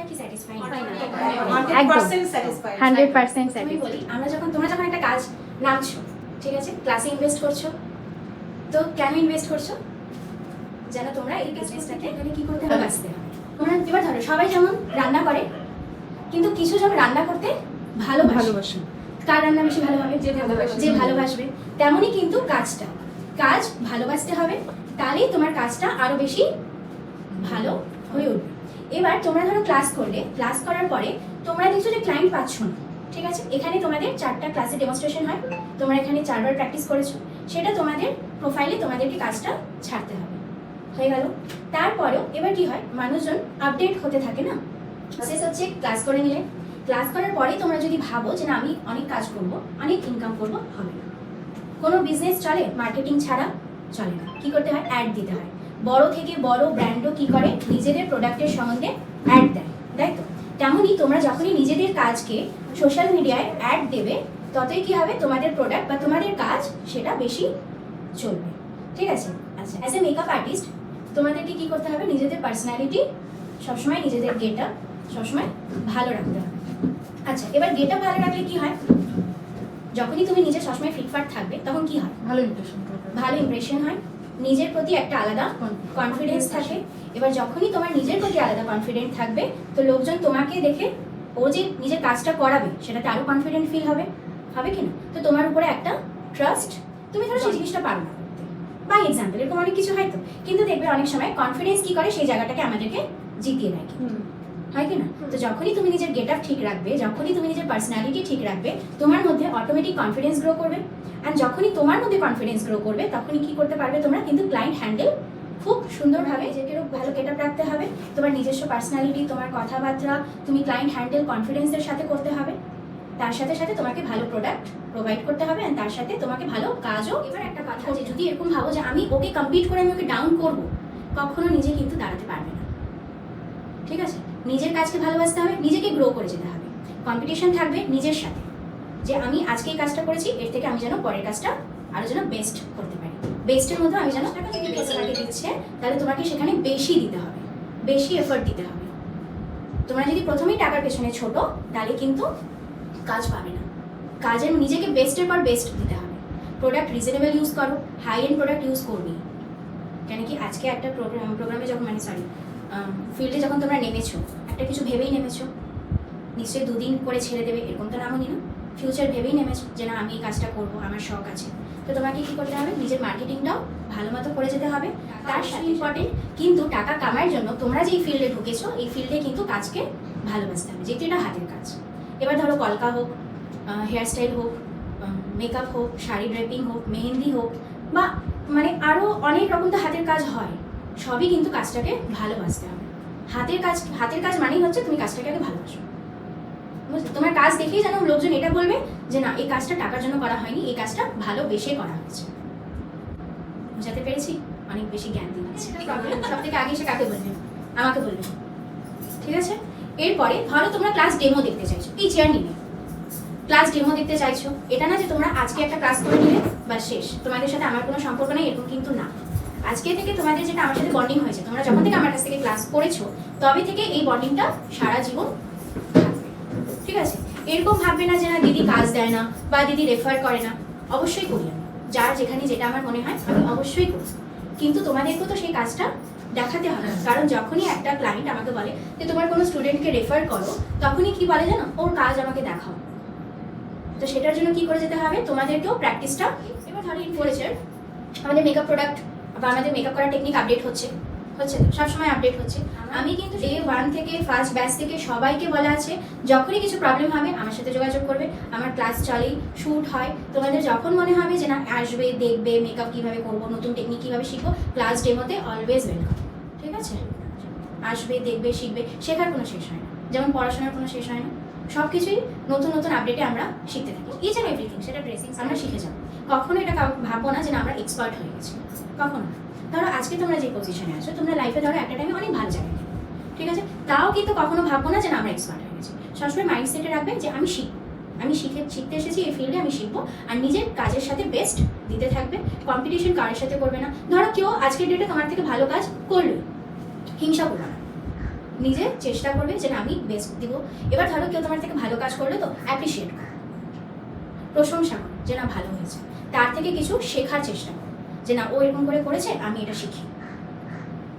Satisfy কি satisfy না? একদম 100% স্যাটিসফাইড 100% তুমি স্যাটিসফাই। বলি তোমরা যখন একটা কাজ নামছো, ঠিক আছে, ক্লাসে ইনভেস্ট করছো, তো কেন ইনভেস্ট করছো? যেন তোমরা এই বিজনেসটাকে এখানে কি করতে হবে, বাঁচতে হবে। তোমরা এবার ধরো সবাই যেমন রান্না করে, কিন্তু কিছু জন রান্না করতে ভালোবাসে। কার রান্না বেশি ভালো হবে? যে ভালোবাসবে। তেমনই কিন্তু কাজ ভালোবাসতে হবে, তাহলেই তোমার কাজটা আরো বেশি ভালো হয়ে উঠবে। এবার তোমরা ধরো ক্লাস করলে, ক্লাস করার পরে তোমরা দেখছো যে ক্লায়েন্ট পাচ্ছ না, ঠিক আছে, এখানে তোমাদের 4টা ক্লাসে ডেমনস্ট্রেশন হয়, তোমরা এখানে 4বার প্র্যাকটিস করেছো, সেটা তোমাদের প্রোফাইলে তোমাদেরকে কাজটা ছাড়তে হবে। হয়ে গেল। তারপরেও এবার কি হয়, মানুষজন আপডেট হতে থাকে না। শেষ হচ্ছে ক্লাস করে নিলে, ক্লাস করার পরে তোমরা যদি ভাবো যে না আমি অনেক কাজ করব, অনেক ইনকাম করব, হবে না। কোনো বিজনেস চলে মার্কেটিং ছাড়া চলে না। কি করতে হয়? অ্যাড দিতে হয়। বড় থেকে বড় ব্র্যান্ডও কি করে, নিজেদের প্রোডাক্টের সম্বন্ধে অ্যাড দেয়, তাই তো? তেমনই তোমরা যখনই নিজেদের কাজকে সোশ্যাল মিডিয়ায় অ্যাড দেবে, ততই কি হবে, তোমাদের প্রোডাক্ট বা তোমাদের কাজ সেটা বেশি চলবে। ঠিক আছে? আচ্ছা, অ্যাজ এ মেকআপ আর্টিস্ট তোমাদেরকে কি করতে হবে, নিজেদের পার্সোনালিটি সবসময়, নিজেদের গেটআপ সবসময় ভালো রাখতে হবে। আচ্ছা, এবার গেটআপ ভালো রাখলে কি হয়, যখনই তুমি নিজে সবসময় ফিটফাট থাকবে, তখন কি হয়, ভালো ইমপ্রেশন হয়, নিজের প্রতি একটা আলাদা কনফিডেন্স থাকে। এবার যখনই তোমার নিজের প্রতি আলাদা কনফিডেন্ট থাকবে, তো লোকজন তোমাকে দেখে ও যে নিজের কাজটা করাবে সেটাতে আরো কনফিডেন্ট ফিল হবে কি না? তো তোমার উপরে একটা ট্রাস্ট, তুমি ধরো সেই জিনিসটা পারো না করতে, বাই এক্সাম্পল, এরকম অনেক কিছু হয় তো, কিন্তু দেখবে অনেক সময় কনফিডেন্স কি করে, সেই জায়গাটাকে আমাদেরকে জিতিয়ে দেয়, হয় কি না? তো যখনই তুমি নিজের গেটআপ ঠিক রাখবে, যখনই তুমি নিজের পার্সোনালিটি ঠিক রাখবে, তোমার মধ্যে অটোমেটিক কনফিডেন্স গ্রো করবে। আর যখনই তোমার মধ্যে কনফিডেন্স গ্রো করবে, তখনই কি করতে পারবে তোমরা, কিন্তু ক্লায়েন্ট হ্যান্ডেল খুব সুন্দরভাবে, নিজেকে ভালো গেটআপ রাখতে হবে, তোমার নিজস্ব পার্সোনালিটি, তোমার কথাবার্তা, তুমি ক্লায়েন্ট হ্যান্ডেল কনফিডেন্সের সাথে করতে হবে। তার সাথে সাথে তোমাকে ভালো প্রোডাক্ট প্রোভাইড করতে হবে, আর তার সাথে তোমাকে ভালো কাজও। এবার একটা কথা, যে যদি এরকম ভাবো যে আমি ওকে কম্পিট করে আমি ওকে ডাউন করবো, কখনো নিজে কিন্তু দাঁড়াতে পারবে না। ঠিক আছে? নিজের কাজকে ভালোবাসতে হবে, নিজেকে গ্রো করে যেতে হবে। কম্পিটিশন থাকবে নিজের সাথে, যে আমি আজকে এই কাজটা করেছি, এর থেকে আমি যেন পরের কাজটা আরো যেন বেস্ট করতে পারি। বেস্টের মধ্যে আমি যেন টাকা যদি বেশি লাগে দিচ্ছে, তাহলে তোমাকে সেখানে বেশি দিতে হবে, বেশি এফর্ট দিতে হবে। তোমরা যদি প্রথমেই টাকার পেছনে ছোট, তাহলে কিন্তু কাজ পাবে না। কাজের নিজেকে বেস্টের পর বেস্ট দিতে হবে। প্রোডাক্ট রিজনেবল ইউজ করো, হাই এন্ড প্রোডাক্ট ইউজ করবি। কেন কি আজকে একটা প্রোগ্রামে যখন ফিল্ডে যখন তোমরা নেমেছো, একটা কিছু ভেবেই নেমেছো, নিশ্চয়ই 2 দিন করে ছেড়ে দেবে এরকম তো নামনি না, ফিউচার ভেবেই নেমেছো যে না আমি এই কাজটা করবো, আমার শখ আছে। তো তোমাকে কি করতে হবে, নিজের মার্কেটিংটাও ভালো মতো করে যেতে হবে। তার সাথে ইম্পর্টেন্ট, কিন্তু টাকা কামার জন্য তোমরা যেই ফিল্ডে ঢুকেছো, এই ফিল্ডে কিন্তু কাজকে ভালোবাসতে হবে, যেহেতু এটা হাতের কাজ। এবার ধরো কলকা হোক, হেয়ারস্টাইল হোক, মেকআপ হোক, শাড়ি ড্রেপিং হোক, মেহেন্দি হোক, বা মানে আরও অনেক রকম তো হাতের কাজ হয়, সবই কিন্তু কাজটাকে ভালোবাসতে হবে। হাতের কাজ মানেই হচ্ছে তুমি কাজটাকে আগে ভালোবাসো। তোমার কাজ দেখেই যেন লোকজন এটা বলবে যে না এই কাজটা টাকার জন্য করা হয়নি, এই কাজটা ভালোবেসে করা হয়েছে। বুঝাতে পেরেছি? অনেক বেশি জ্ঞান দিচ্ছে। সব থেকে আগে সে কাকে বলবে? আমাকে বলবে। ঠিক আছে? এরপরে ধরো তোমরা ক্লাস ডেমো দেখতে চাইছো, এই চেয়ার নিবে ক্লাস ডেমো দেখতে চাইছো। এটা না যে তোমরা আজকে একটা ক্লাস করে নিলে বা শেষ, তোমাদের সাথে আমার কোনো সম্পর্ক নেই, এরকম কিন্তু না। আজকে থেকে তোমাদের যেটা আমার সাথে বন্ডিং হয়েছে, তোমরা যখন থেকে আমার কাছ থেকে ক্লাস করেছো, তবে থেকে এই বন্ডিংটা সারা জীবন থাকবে। ঠিক আছে? এরকম ভাববে না যে না দিদি কাজ দেয় না বা দিদি রেফার করে না। অবশ্যই করি আমি, যার যেখানে যেটা আমার মনে হয় আমি অবশ্যই করি, কিন্তু তোমাদেরকেও তো সেই কাজটা দেখাতে হবে। কারণ যখনই একটা ক্লায়েন্ট আমাকে বলে যে তোমার কোনো স্টুডেন্টকে রেফার করো, তখনই কি বলে জানো, ওর কাজ আমাকে দেখাও। তো সেটার জন্য কি করে যেতে হবে, তোমাদেরকেও প্র্যাকটিসটা। এবার ধরো ইনফ্লুয়েন্সার, আমাদের মেকআপ প্রোডাক্ট বা আমাদের মেকআপ করার টেকনিক আপডেট হচ্ছে সবসময় আপডেট হচ্ছে। আমি কিন্তু ডে 1 থেকে ফার্স্ট ব্যাচ থেকে সবাইকে বলা আছে, যখনই কিছু প্রবলেম হবে আমার সাথে যোগাযোগ করবে। আমার ক্লাস চলেই, শ্যুট হয়। তোমাদের যখন মনে হবে যে না আসবে, দেখবে মেকআপ কীভাবে করবো, নতুন টেকনিক কীভাবে শিখবো, ক্লাস ডেমোতে অলওয়েজ ওয়েলকাম। ঠিক আছে? আসবে, দেখবে, শিখবে, শেখার কোনো শেষ হয় না, যেমন পড়াশোনার কোনো শেষ হয় না। সব কিছুই নতুন নতুন আপডেটে আমরা শিখতে থাকি। ইচ অ্যান্ড এভরিথিং, সেটা ড্রেসিং আমরা শিখে যাবো। কখনো এটা ভাববো না যে না আমরা এক্সপার্ট হয়ে গেছি, কখনো না। ধরো আজকে তোমরা যে পজিশনে আছো, তোমরা লাইফে ধরো একটা টাইমে অনেক ভালো জায়গায়, ঠিক আছে, তাও কিন্তু কখনো ভাববো না যে না আমরা এক্সপার্ট হয়ে গেছি। সবসময় মাইন্ডসেটে রাখবে যে আমি শিখবো, আমি শিখতে এসেছি এই ফিল্ডে, আমি শিখবো। আর নিজের কাজের সাথে বেস্ট দিতে থাকবে। কম্পিটিশন কারোর সাথে করবে না। ধরো কেউ আজকের ডেটে তোমার থেকে ভালো কাজ করলো, হিংসা করবে না। নিজে চেষ্টা করবে যে না আমি বেস্ট দিব। এবার ধরো কেউ তোমার থেকে ভালো কাজ করলো তো অ্যাপ্রিসিয়েট করো, প্রশংসা করো যে না ভালো হয়েছে, তার থেকে কিছু শেখার চেষ্টা করো যে না ও এরকম করে করেছে আমি এটা শিখি।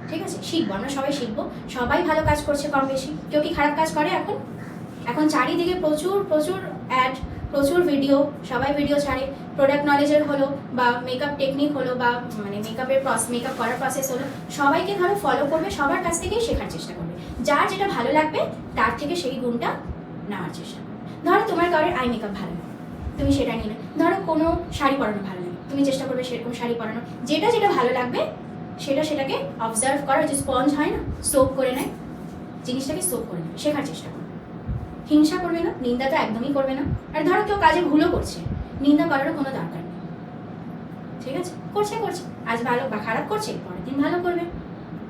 ঠিক আছে, শিখবো, আমরা সবাই শিখবো। সবাই ভালো কাজ করছে কম বেশি, কেউ কি খারাপ কাজ করে? এখন এখন চারিদিকে প্রচুর প্রচুর অ্যাড, প্রচুর ভিডিও, সবাই ভিডিও ছাড়ে। প্রোডাক্ট নলেজের হলো বা মেকআপ টেকনিক হলো বা মানে মেকআপ করার প্রসেস হলো, সবাইকে ধরো ফলো করবে, সবার কাছ থেকেই শেখার চেষ্টা করবে। যার যেটা ভালো লাগবে তার থেকে সেই গুণটা নেওয়ার চেষ্টা করবে। ধরো তোমার কারোর আই মেকআপ ভালো লাগে, তুমি সেটা নিলে। ধরো কোনো শাড়ি পরানো ভালো লাগে, তুমি চেষ্টা করবে সেরকম শাড়ি পরানো। যেটা যেটা ভালো লাগবে সেটাকে অবজার্ভ করা, যে স্পঞ্জ হয় না, সোপ করে নেয় জিনিসটাকে, সোপ করে নেয়, শেখার চেষ্টা করবে। হিংসা করবে না, নিন্দা তো একদমই করবে না। আর ধরো কেউ কাজে ভুলও করছে, নিন্দা করারও কোনো দরকার নেই। ঠিক আছে, করছে আজ ভালো বা খারাপ করছে, পরের দিন ভালো করবে,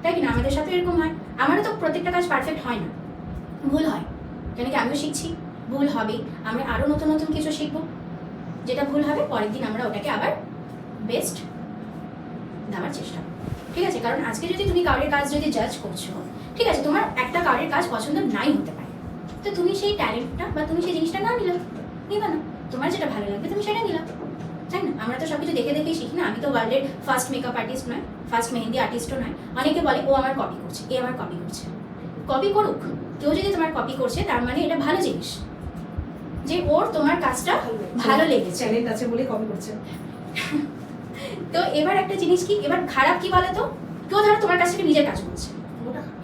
তাই কি না? আমাদের সাথে এরকম হয়। আমারও তো প্রত্যেকটা কাজ পারফেক্ট হয় না, ভুল হয়, কেন কি আমিও শিখছি, ভুল হবেই। আমরা আরও নতুন নতুন কিছু শিখবো, যেটা ভুল হবে পরের দিন আমরা ওটাকে আবার বেস্ট দেওয়ার চেষ্টা করবো। ঠিক আছে, কারণ আজকে যদি তুমি কাউরের কাজ যদি জাজ করছো, ঠিক আছে, তোমার একটা কাউরের কাজ পছন্দ নাই হতে পারে, তো তুমি সেই ট্যালেন্টটা বা তুমি সেই জিনিসটা না নিবে না, তোমার যেটা ভালো লাগবে তুমি সেটা নিলাম, তাই না? আমরা তো সব কিছু দেখে দেখেই শিখি না। আমি তো ওয়ার্ল্ডের ফার্স্ট মেকআপ আর্টিস্ট নয়, ফার্স্ট মেহেন্দি আর্টিস্টও নয়। অনেকে বলে ও আমার কপি করছে, এ আমার কপি করছে। কপি করুক, কেউ যদি তোমার কপি করছে তার মানে এটা ভালো জিনিস, যে ওর তোমার কাজটা ভালো লেগেছে, ট্যালেন্ট আছে বলে কপি করছে। তো এবার একটা জিনিস কি, এবার খারাপ কি বলে তো, কেউ ধরো তোমার কাছ থেকে নিজের কাজ করছে,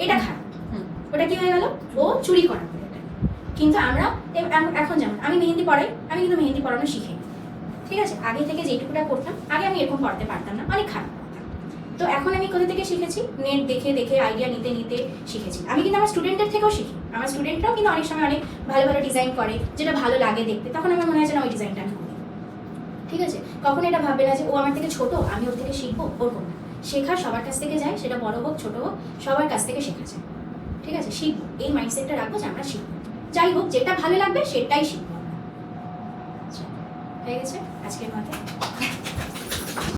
এটা খারাপ। ওটা কি হয়ে গেল, ও চুরি করা করে এটা। কিন্তু আমরা এখন যেমন আমি মেহেন্দি পড়াই, আমি কিন্তু মেহেন্দি পড়ানো শিখে, ঠিক আছে, আগে থেকে যেটুকুটা করতাম, আগে আমি এরকম পড়তে পারতাম না, অনেক খারাপ করতাম। তো এখন আমি কোথা থেকে শিখেছি, নেট দেখে দেখে আইডিয়া নিতে নিতে শিখেছি। আমি কিন্তু আমার স্টুডেন্টদের থেকেও শিখি, আমার স্টুডেন্টরাও কিন্তু অনেক সময় অনেক ভালো ভালো ডিজাইন করে, যেটা ভালো লাগে দেখতে, তখন আমার মনে হয় যে না ওই ডিজাইনটা আমি করি। ঠিক আছে, কখনো এটা ভাববে না যে ও আমার থেকে ছোট, আমি ওর থেকে শিখবো, ওরকম না। শেখা সবার কাছ থেকে যায়, সেটা বড় হোক ছোট হোক, সবার কাছ থেকে শেখা যায়। ঠিক আছে, শিখবো, এই মাইন্ডসেটটা রাখবো যে আমরা শিখবো, যাই হোক যেটা ভালো লাগবে সেটাই শিখবো আমরা। হয়ে গেছে আজকের মতো।